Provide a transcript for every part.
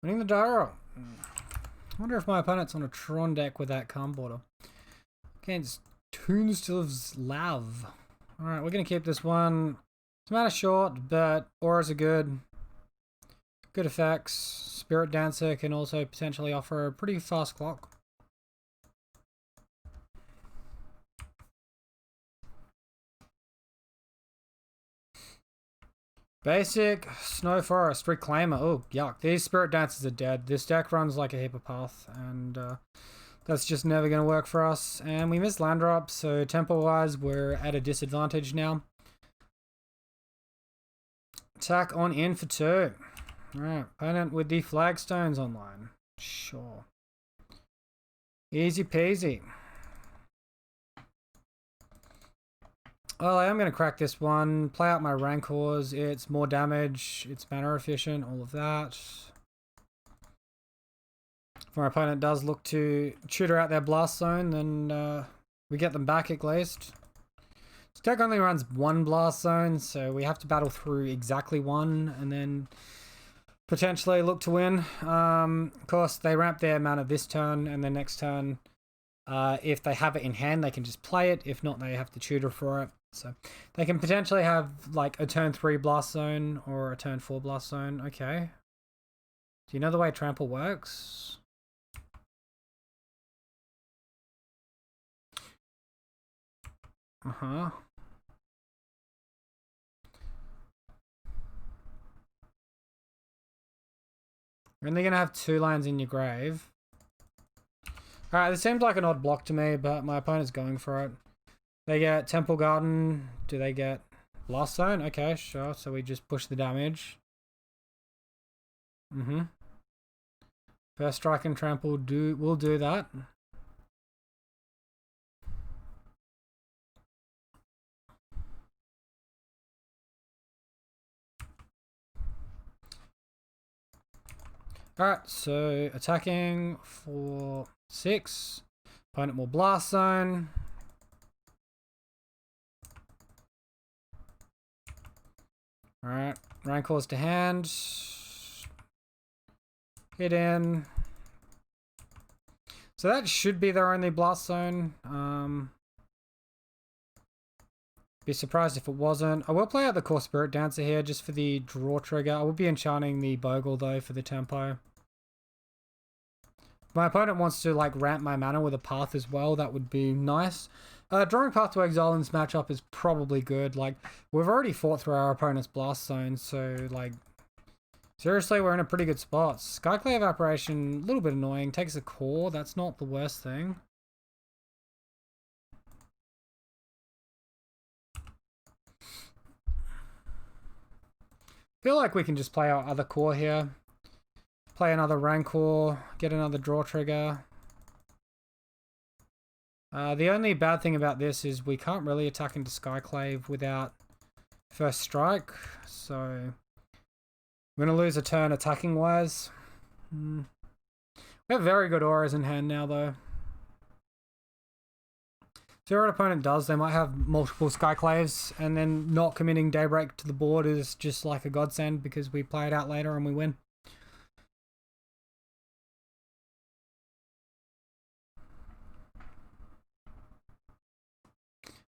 Winning the Gyro. I wonder if my opponent's on a Tron deck with that Calm Border. Against Tombstone's Lav. Alright, we're going to keep this one. It's mana short, but auras are good. Good effects. Spirit Dancer can also potentially offer a pretty fast clock. Basic Snow Forest Reclaimer. Oh, yuck. These Spirit Dancers are dead. This deck runs like a heap of path, and that's just never going to work for us. And we missed land drop, so tempo-wise, we're at a disadvantage now. Attack on in for 2. Alright, opponent with the Flagstones online. Sure. Easy peasy. Well, I am going to crack this one. Play out my Rancors. It's more damage. It's mana efficient. All of that. If my opponent does look to tutor out their Blast Zone, then we get them back at least. This deck only runs 1 Blast Zone, so we have to battle through exactly 1 and then potentially look to win. Of course, they ramp their mana this turn, and then next turn, if they have it in hand, they can just play it. If not, they have to tutor for it. So they can potentially have like a turn 3 Blast Zone or a turn 4 Blast Zone. Okay. Do you know the way Trample works? Uh-huh. You're only going to have 2 lands in your grave. Alright, this seems like an odd block to me, but my opponent's going for it. They get Temple Garden. Do they get Blast Zone? Okay, sure. So we just push the damage. First Strike and Trample will do that. Alright, so attacking for 6. Opponent will Blast Zone. Alright, Rancors to hand. Hit in. So that should be their only Blast Zone. Be surprised if it wasn't. I will play out the Core Spirit Dancer here just for the draw trigger. I will be enchanting the Bogle though for the tempo. If my opponent wants to like ramp my mana with a path as well, that would be nice. Drawing Path to Exile in this matchup is probably good. Like, we've already fought through our opponent's Blast Zone, so like, seriously, we're in a pretty good spot. Skyclave Apparition, a little bit annoying. Takes a core, that's not the worst thing. Feel like we can just play our other core here. Play another Rancor, get another draw trigger. The only bad thing about this is we can't really attack into Skyclave without first strike, so I'm going to lose a turn attacking wise. We have very good auras in hand now though. So what an opponent does, they might have multiple Skyclaves, and then not committing Daybreak to the board is just like a godsend because we play it out later and we win.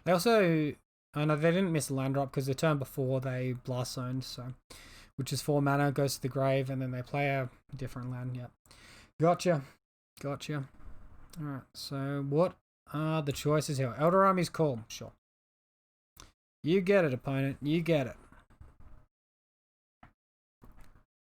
They also, oh no, they didn't miss a land drop because the turn before they Blast Zoned, so, which is 4 mana, goes to the grave, and then they play a different land. Yep. Gotcha. Gotcha. Alright, so what are the choices here? Elder Army's cool. Sure. You get it, opponent. You get it.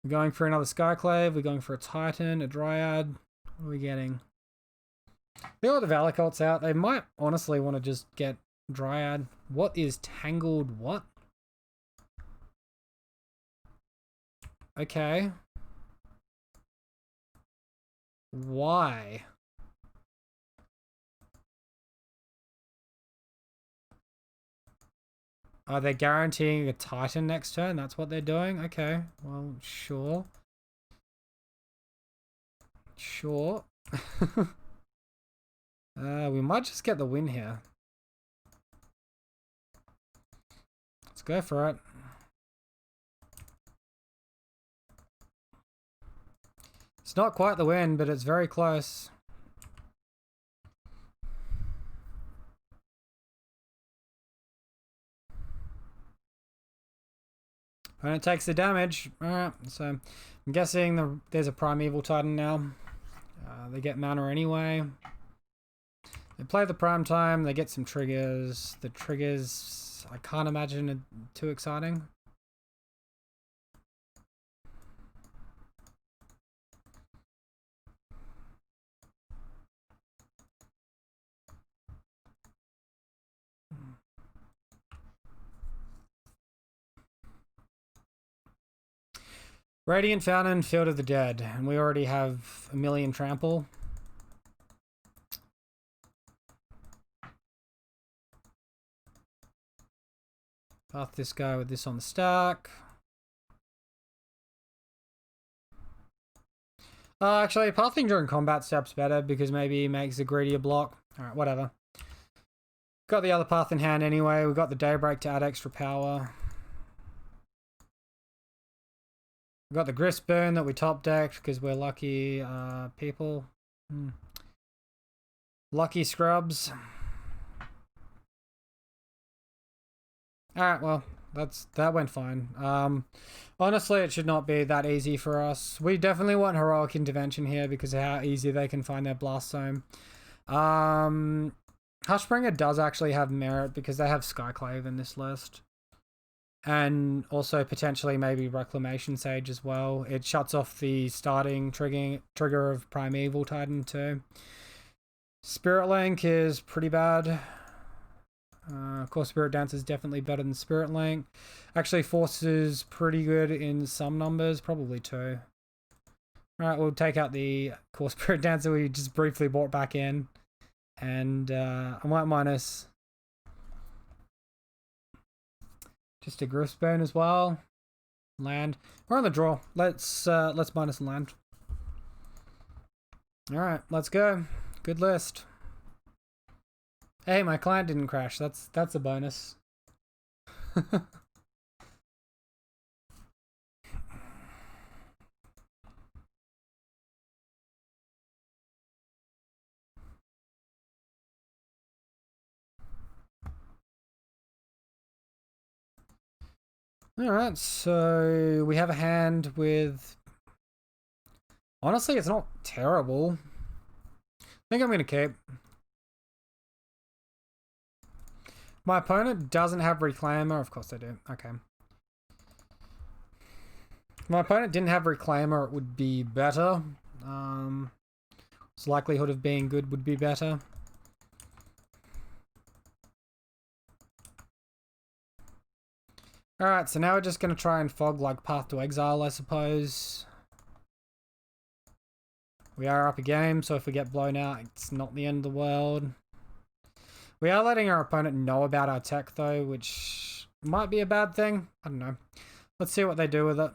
We're going for another Skyclave. We're going for a Titan, a Dryad. What are we getting? They got the Valakults out. They might honestly want to just get Dryad. What is Tangled what? Okay. Why? Are they guaranteeing a Titan next turn? That's what they're doing? Okay. Well, sure. Sure. We might just get the win here. Let's go for it. It's not quite the win, but it's very close. And it takes the damage. Alright, so I'm guessing there's a Primeval Titan now. They get mana anyway. They play the prime time, they get some triggers. The triggers, I can't imagine are too exciting. Radiant Fountain, Field of the Dead, and we already have a million trample. Path this guy with this on the stack. Actually, pathing during combat steps better because maybe he makes a greedier block. Alright, whatever. Got the other path in hand anyway. We've got the Daybreak to add extra power. We've got the Grist Burn that we top decked because we're lucky people. Lucky scrubs. Alright, well, that went fine. Honestly, it should not be that easy for us. We definitely want Heroic Intervention here because of how easy they can find their Blast Zone. Hushbringer does actually have merit because they have Skyclave in this list. And also potentially maybe Reclamation Sage as well. It shuts off the starting trigger of Primeval Titan too. Spirit Link is pretty bad. Of course, Spirit Dance is definitely better than Spirit Link. Actually, Force is pretty good in some numbers, probably 2. Alright, we'll take out the Core Spirit Dancer we just briefly brought back in. And I might minus just a Grist Burn as well. Land. We're on the draw. Let's minus land. Alright, let's go. Good list. Hey, my client didn't crash. That's a bonus. Alright, so we have a hand with... Honestly, it's not terrible. I think I'm going to keep. My opponent doesn't have Reclaimer. Of course they do. Okay. If my opponent didn't have Reclaimer, it would be better. Its likelihood of being good would be better. Alright, so now we're just going to try and fog like Path to Exile, I suppose. We are up a game, so if we get blown out, it's not the end of the world. We are letting our opponent know about our tech though, which might be a bad thing. I don't know. Let's see what they do with it.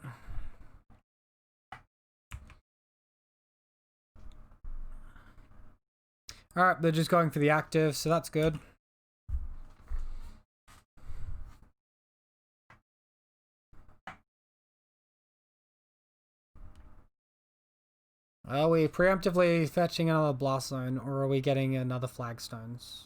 Alright, they're just going for the active, so that's good. Are we preemptively fetching another Blast Zone, or are we getting another Flagstones?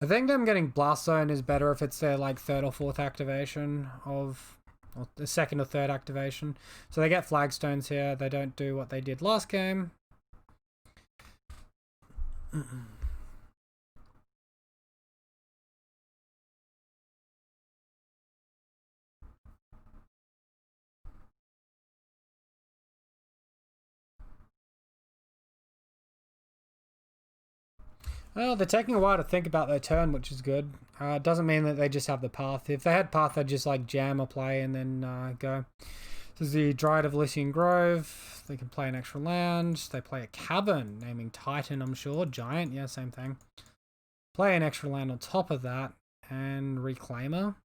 I think them getting Blast Zone is better if it's their like 3rd or 4th activation of... or the 2nd or 3rd activation. So they get Flagstones here, they don't do what they did last game. Well, they're taking a while to think about their turn, which is good. It doesn't mean that they just have the path. If they had path, they'd just like jam a play and then go. This is the Dryad of Elysian Grove. They can play an extra land. They play a Cavern, naming Titan, I'm sure. Giant, yeah, same thing. Play an extra land on top of that. And Reclaimer.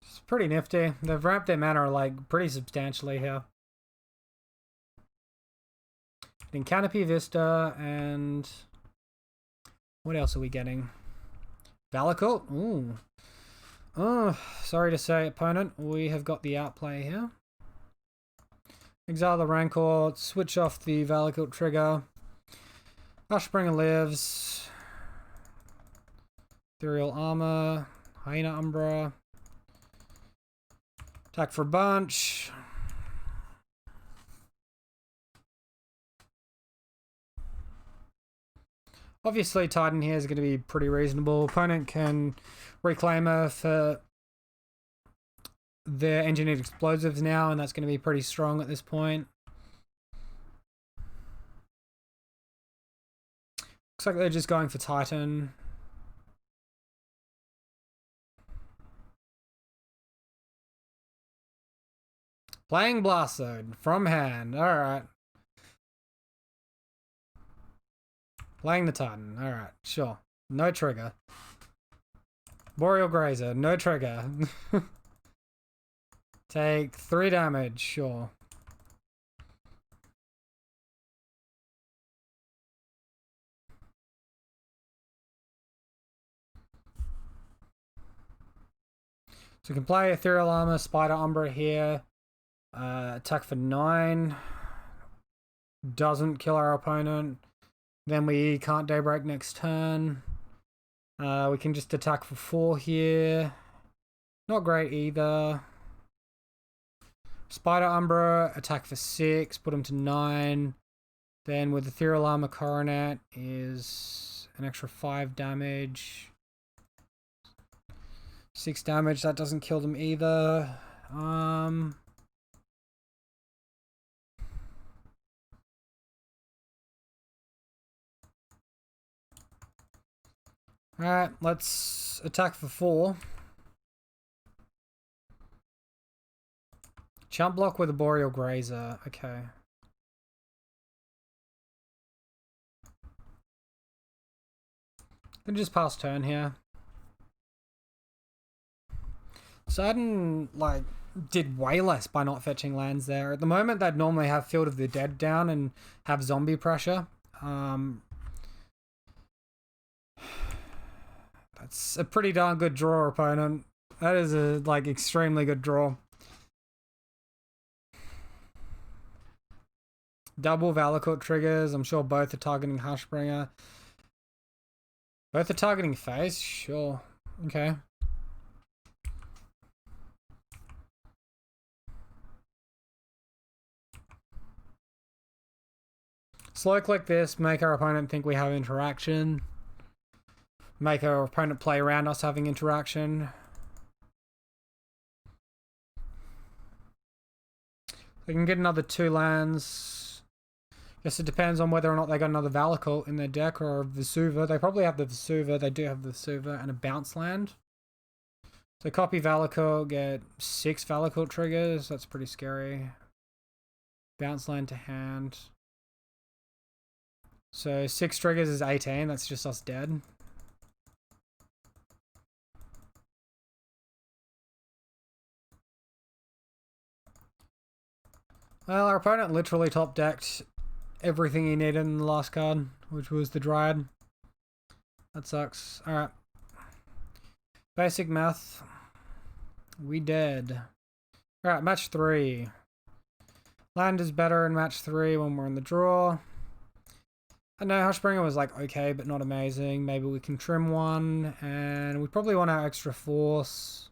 It's pretty nifty. They've ramped their mana like pretty substantially here. Getting Canopy Vista and what else are we getting? Valakut? Ooh. Oh, sorry to say, opponent, we have got the outplay here. Exile the Rancor, switch off the Valakut trigger. Hushbringer lives. Ethereal Armor. Hyena Umbra. Attack for a bunch. Obviously, Titan here is going to be pretty reasonable. Opponent can reclaim her for their engineered explosives now, and that's going to be pretty strong at this point. Looks like they're just going for Titan. Playing Blast Zone from hand. Alright. Playing the Titan. Alright, sure. No trigger. Boreal Grazer. No trigger. Take 3 damage. Sure. So we can play Ethereal Armor, Spider Umbra here. Attack for 9. Doesn't kill our opponent. Then we can't Daybreak next turn. We can just attack for 4 here. Not great either. Spider Umbra, attack for 6, put him to 9. Then with Ethereal Armor Coronet is an extra 5 damage. 6 damage, that doesn't kill them either. Alright, let's attack for 4. Chump block with a Boreal Grazer. Okay. Gonna just pass turn here. Sudden, like, did way less by not fetching lands there. At the moment, they'd normally have Field of the Dead down and have zombie pressure. That's a pretty darn good draw, opponent. That is a, like, extremely good draw. Double Valakut triggers. I'm sure both are targeting Hushbringer. Both are targeting face? Sure. Okay. Slow click this, make our opponent think we have interaction. Make our opponent play around us having interaction. We can get another 2 lands. Guess it depends on whether or not they got another Valakut in their deck or a Vesuva. They probably have the Vesuva. They do have the Vesuva and a bounce land. So copy Valakut, get 6 Valakut triggers. That's pretty scary. Bounce land to hand. So 6 triggers is 18. That's just us dead. Well, our opponent literally top decked everything he needed in the last card, which was the Dryad. That sucks. Alright. Basic math. We dead. Alright, match 3. Land is better in match 3 when we're in the draw. I know Hushbringer was like okay, but not amazing. Maybe we can trim one, and we probably want our extra force.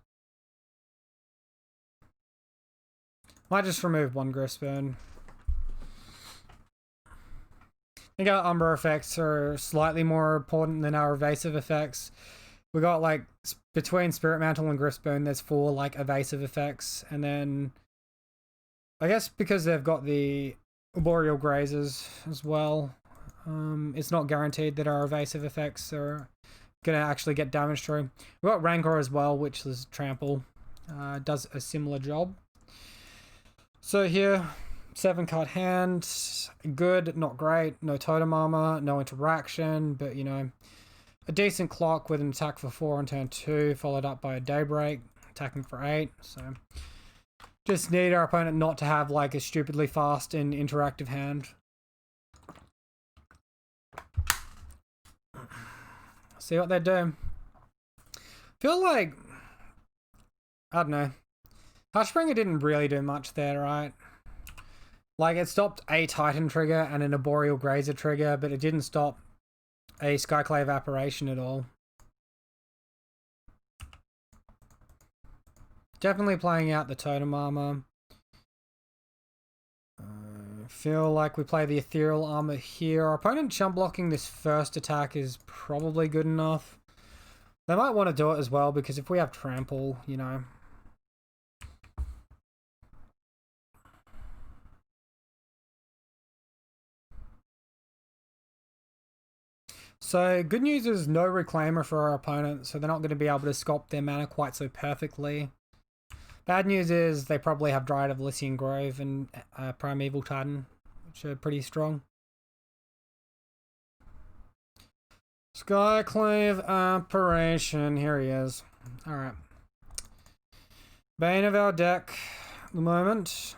Might just remove 1 Gristburn. I think our Umbra effects are slightly more important than our evasive effects. We got like between Spirit Mantle and Gristburn, there's 4 like evasive effects, and then I guess because they've got the Boreal Grazers as well, it's not guaranteed that our evasive effects are gonna actually get damage through. We've got Rancor as well, which is Trample, does a similar job. So here, 7 card hand, good, not great, no totem armor, no interaction, but you know, a decent clock with an attack for 4 on turn 2, followed up by a Daybreak, attacking for 8, so just need our opponent not to have like a stupidly fast and interactive hand. See what they do. Feel like, I don't know. Hushbringer didn't really do much there, right? Like, it stopped a Titan trigger and an Arboreal Grazer trigger, but it didn't stop a Skyclave Apparition at all. Definitely playing out the Totem Armor. Feel like we play the Ethereal Armor here. Our opponent jump blocking this first attack is probably good enough. They might want to do it as well, because if we have Trample, you know. So, good news is no Reclaimer for our opponent, so they're not going to be able to sculpt their mana quite so perfectly. Bad news is they probably have Dryad of Elysian Grove and Primeval Titan, which are pretty strong. Skyclave Apparition, here he is. Alright. Bane of our deck at the moment.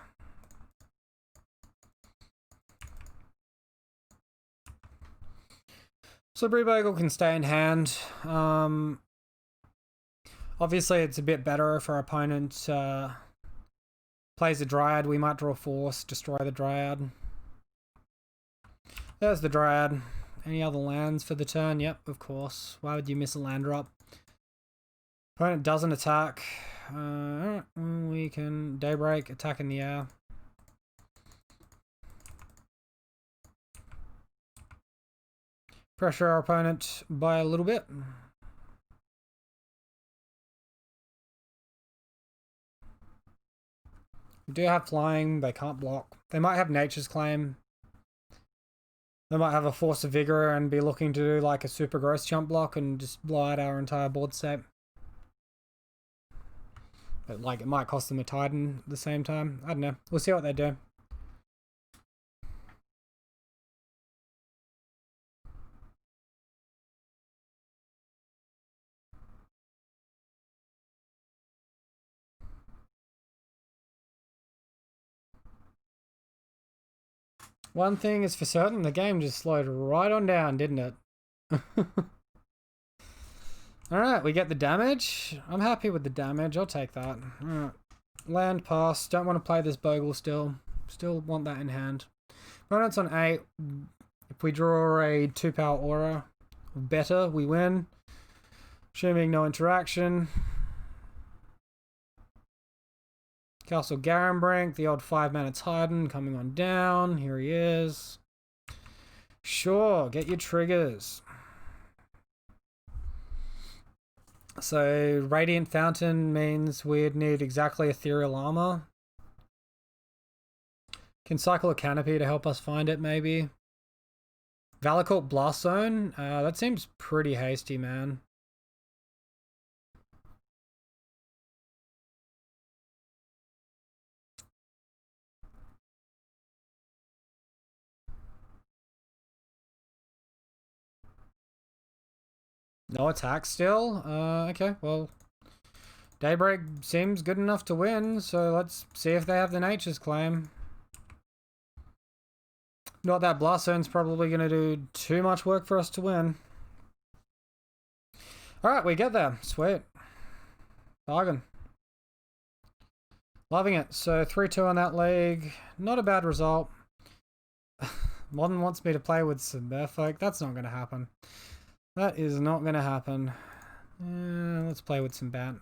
Slippery Bogle can stay in hand. Obviously, it's a bit better if our opponent plays a Dryad. We might draw Force, destroy the Dryad. There's the Dryad. Any other lands for the turn? Yep, of course. Why would you miss a land drop? Opponent doesn't attack. We can Daybreak, attack in the air. Pressure our opponent by a little bit. We do have flying, they can't block. They might have Nature's Claim. They might have a Force of Vigor and be looking to do like a super gross jump block and just blow out our entire board state. But like it might cost them a Titan at the same time. I don't know. We'll see what they do. One thing is for certain, the game just slowed right on down, didn't it? Alright, we get the damage. I'm happy with the damage, I'll take that. Alright. Land pass, don't want to play this Bogle still. Still want that in hand. Opponent's on 8. If we draw a 2-power aura, better, we win. Assuming no interaction. Castle Garenbrink, the odd 5-mana Titan coming on down. Here he is. Sure, get your triggers. So, Radiant Fountain means we'd need exactly Ethereal Armor. Can cycle a Canopy to help us find it, maybe. Valakut Blast Zone? That seems pretty hasty, man. No attack still? Okay, well, Daybreak seems good enough to win, so let's see if they have the Nature's Claim. Not that Blast Zone's probably going to do too much work for us to win. Alright, we get there. Sweet. Bargain. Loving it. So 3-2 on that league. Not a bad result. Modern wants me to play with some Merfolk. That's not going to happen. That is not going to happen. Let's play with some Bat.